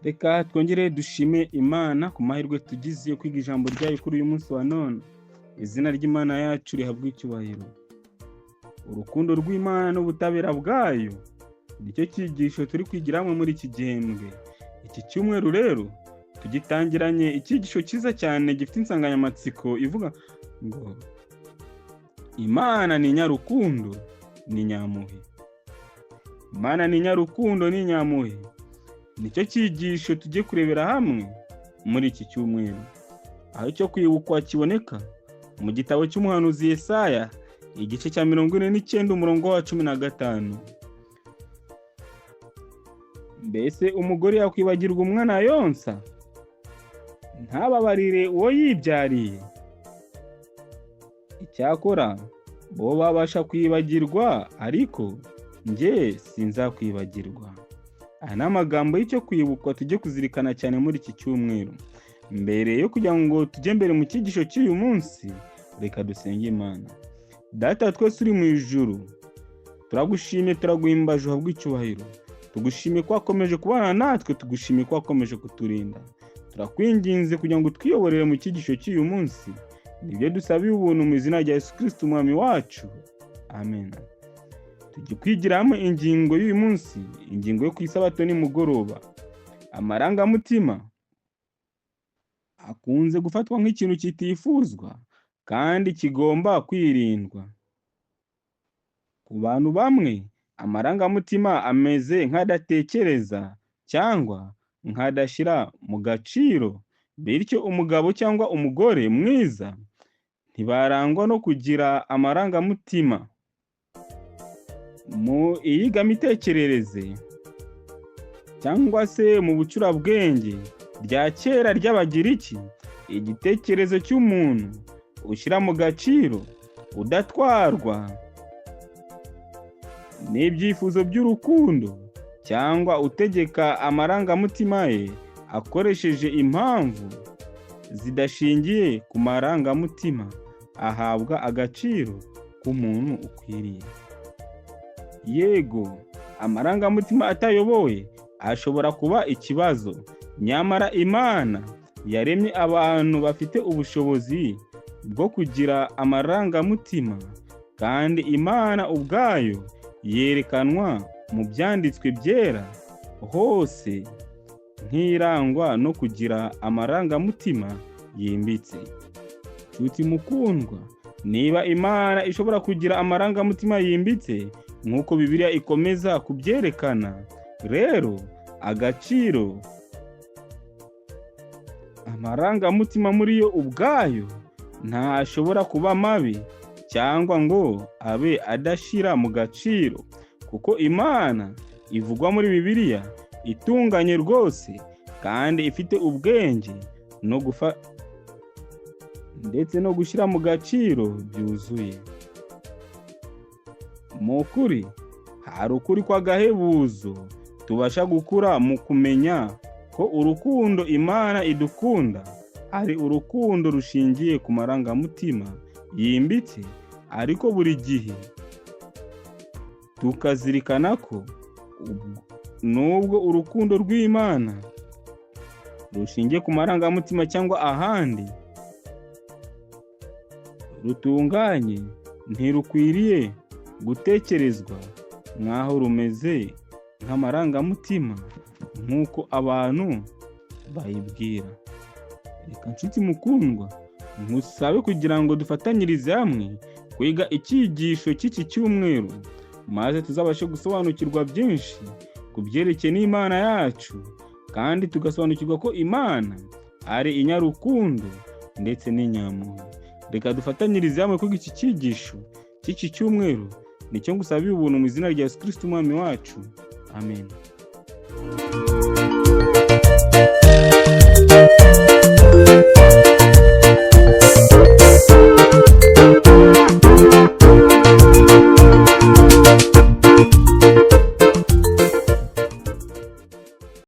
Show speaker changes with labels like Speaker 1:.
Speaker 1: Reka twongere dushime Imana ku mahirwe tugize yo kwiga ijambo ryayo kuri uyu munsi wa none. Izina ry'Imana yacu rihabwe icyubahiro. Urukundo rw'Imana n'ubutabera bwayo nicyo cyigisho turi kwigiramo muri iki gihembwe. Iki cyumweru rero tugitangiranye icyigisho cyiza cyane gifite insanganyamatsiko ivuga ngo Imana ni nyarukundo ni nyamuhe. Imana ni nyarukundo ni nyamuhe. Nicyo cyigisho tujye kurebera hamwe muri iki cyumweru. Aho cyo kwibukwa kiboneka mu gitabo cy'umuhanuzi Yesaya igice cya 49 umurongo wa 15. Mbese umugore yakwibagirwa umwana yonsa ntababarire uwo yibyariye? Icyakora bo babasha kwibagirwa, ariko njye sinzakwibagirwa. Aya ni amagambo y'icyo kwibukwa tujye kuzirikana cyane muri iki cyumweru. Mbere yo kugira ngo tujye mbere mu cyigisho cy'uyu munsi, reka dusenge Imana. Data twese uri mu ijuru, turagushimye, turaguhimbaje, uhabwe icyubahiro. Tugushimye ko wakomeje kubana natwe, tugushimye ko wakomeje kuturinda. Turakwinginze kugira ngo twiyoborere mu cyigisho cy'uyu munsi. Nibyo dusabiye ubuntu mu izina rya Yesu Kristo umwami wacu. Amen. Tujye kwigira hamwe ingingo y'uyu munsi, ingingo yo ku isabato nimugoroba. Amarangamutima akunze gufatwa nk'ikintu kitifuzwa kandi kigomba kwirindwa. Ku bantu bamwe, amarangamutima ameze nk'adatekereza cyangwa nk'adashyira mu gaciro, bityo umugabo cyangwa umugore mwiza ntibarangwa no kugira amarangamutima. Mu iyigamitekerereze cyangwa se mu bucurabwenge rya kera ry'Abagiriki, igitekerezo cy'umuntu ushyira mu gaciro, udatwarwa n'ibyifuzo by'urukundo cyangwa utegeka amarangamutima ye akoresheje impamvu zidashingiye ku marangamutima, ahabwa agaciro k'umuntu ukwiriye. Yego, amarangamutima atayobowe ashobora kuba ikibazo, nyamara Imana yaremye abantu bafite ubushobozi bwo kugira amarangamutima, kandi Imana ubwayo yerekanwa mu byanditswe byera hose nk'irangwa no kugira amarangamutima yimbitse. Nshuti mukundwa, niba Imana ishobora kugira amarangamutima yimbitse nk'uko Bibiliya ikomeza kubyerekana, rero agaciro amarangamutima muri yo ubwayo ntashobora kuba mabi cyangwa ngo abe adashyira mu gaciro, kuko Imana ivugwa muri Bibiliya itunganye rwose kandi ifite ubwenge ndetse no gushyira mu gaciro byuzuye. Mu kuri, hari ukuri kw'agahebuzo tubasha gukura mu kumenya ko urukundo Imana idukunda ari urukundo rushingiye ku marangamutima yimbitse, ariko buri gihe tukazirikana ko nubwo urukundo rw'Imana rushingiye ku marangamutima cyangwa ahandi rutunganye, ntirukwiriye gutekerezwa nk'aho rumeze nk'amarangamutima nk'uko abantu bayibwira. Reka nshuti mukundwa, nkusabe kugira ngo dufatanyirize hamwe kwiga icyigisho cy'iki cyumweru, maze tuzabashe gusobanukirwa byinshi ku byerekeye n'Imana yacu, kandi tugasobanukirwa ko Imana ari inyarukundo ndetse n'inyampuhwe. Reka dufatanyirize hamwe kwiga iki cyigisho cy'iki cyumweru. Nicyo ngusabiye ubuntu mu izina rya Yesu Kristo umwami wacu. Amen.